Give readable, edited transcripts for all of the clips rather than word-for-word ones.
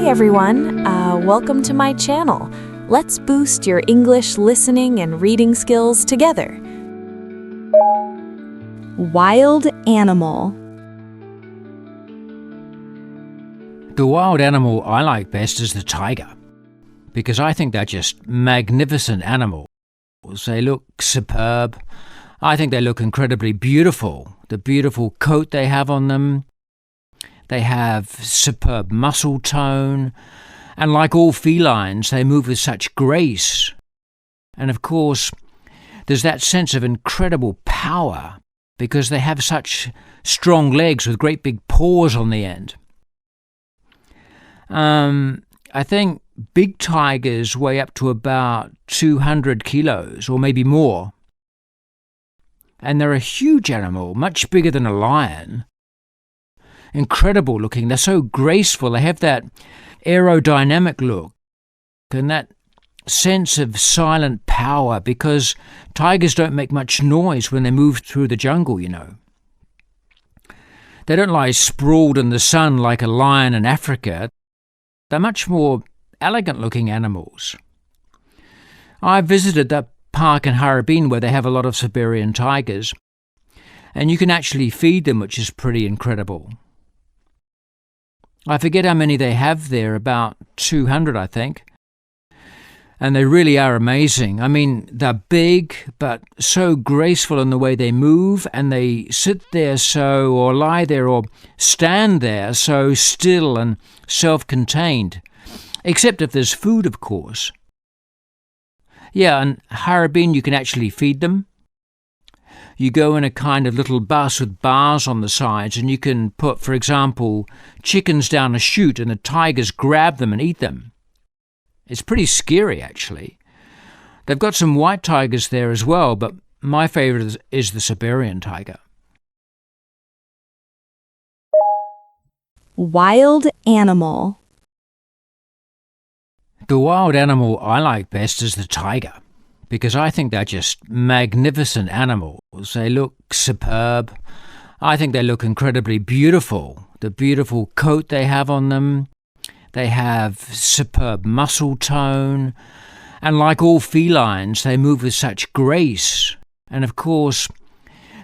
everyone, welcome to my channel. Let's boost your English listening and reading skills together. Wild animal. The wild animal I like best is the tiger, because I think they're just magnificent animals. They look superb. I think they look incredibly beautiful. The beautiful coat they have on them. They have superb muscle tone. And like all felines, they move with such grace. And of course, there's that sense of incredible power because they have such strong legs with great big paws on the end. I think big tigers weigh up to about 200 kilos or maybe more. And they're a huge animal, much bigger than a lion. Incredible looking. They're so graceful. They have that aerodynamic look and that sense of silent power because tigers don't make much noise when they move through the jungle, you know. They don't lie sprawled in the sun like a lion in Africa. They're much more elegant-looking animals. I visited that park in Harbin where they have a lot of Siberian tigers, and you can actually feed them, which is pretty incredible. I forget how many they have there, about 200, I think. And they really are amazing. I mean, they're big, but so graceful in the way they move, and they sit there so, or lie there, or stand there so still and self-contained. Except if there's food, of course. Yeah, and Harbin, you can actually feed them. You go in a kind of little bus with bars on the sides, and you can put, for example, chickens down a chute, and the tigers grab them and eat them. It's pretty scary, actually. They've got some white tigers there as well, but my favourite is the Siberian tiger. Wild animal. The wild animal I like best is the tiger, because I think they're just magnificent animals. They look superb. I think they look incredibly beautiful. The beautiful coat they have on them. They have superb muscle tone, and like all felines, they move with such grace. And of course,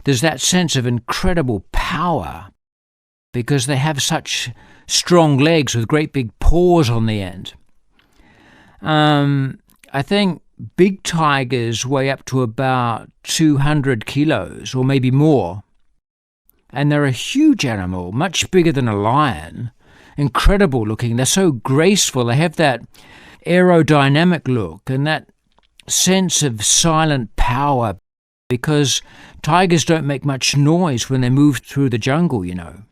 there's that sense of incredible power because they have such strong legs with great big paws on the end. I think big tigers weigh up to about 200 kilos or maybe more. And they're a huge animal, much bigger than a lion. Incredible looking. They're so graceful. They have that aerodynamic look and that sense of silent power because tigers don't make much noise when they move through the jungle, you know.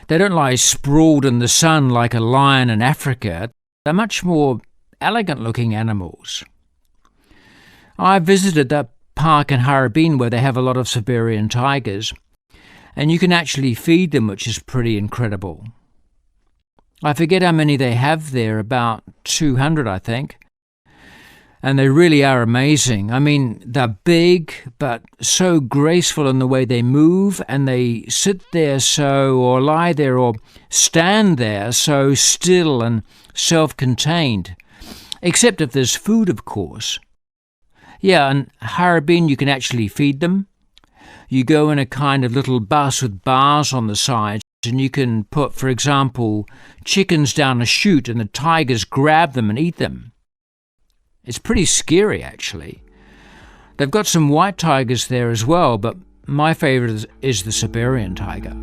They don't lie sprawled in the sun like a lion in Africa. They're much more elegant looking animals. I visited that park in Harbin where they have a lot of Siberian tigers, and you can actually feed them, which is pretty incredible. I forget how many they have there, about 200, I think. And they really are amazing. I mean, they're big, but so graceful in the way they move, and they sit there so, or lie there, or stand there so still and self-contained. Except if there's food, of course. Yeah, and Harbin, you can actually feed them. You go in a kind of little bus with bars on the sides, and you can put, for example, chickens down a chute, and the tigers grab them and eat them. It's pretty scary, actually. They've got some white tigers there as well, but my favourite is the Siberian tiger.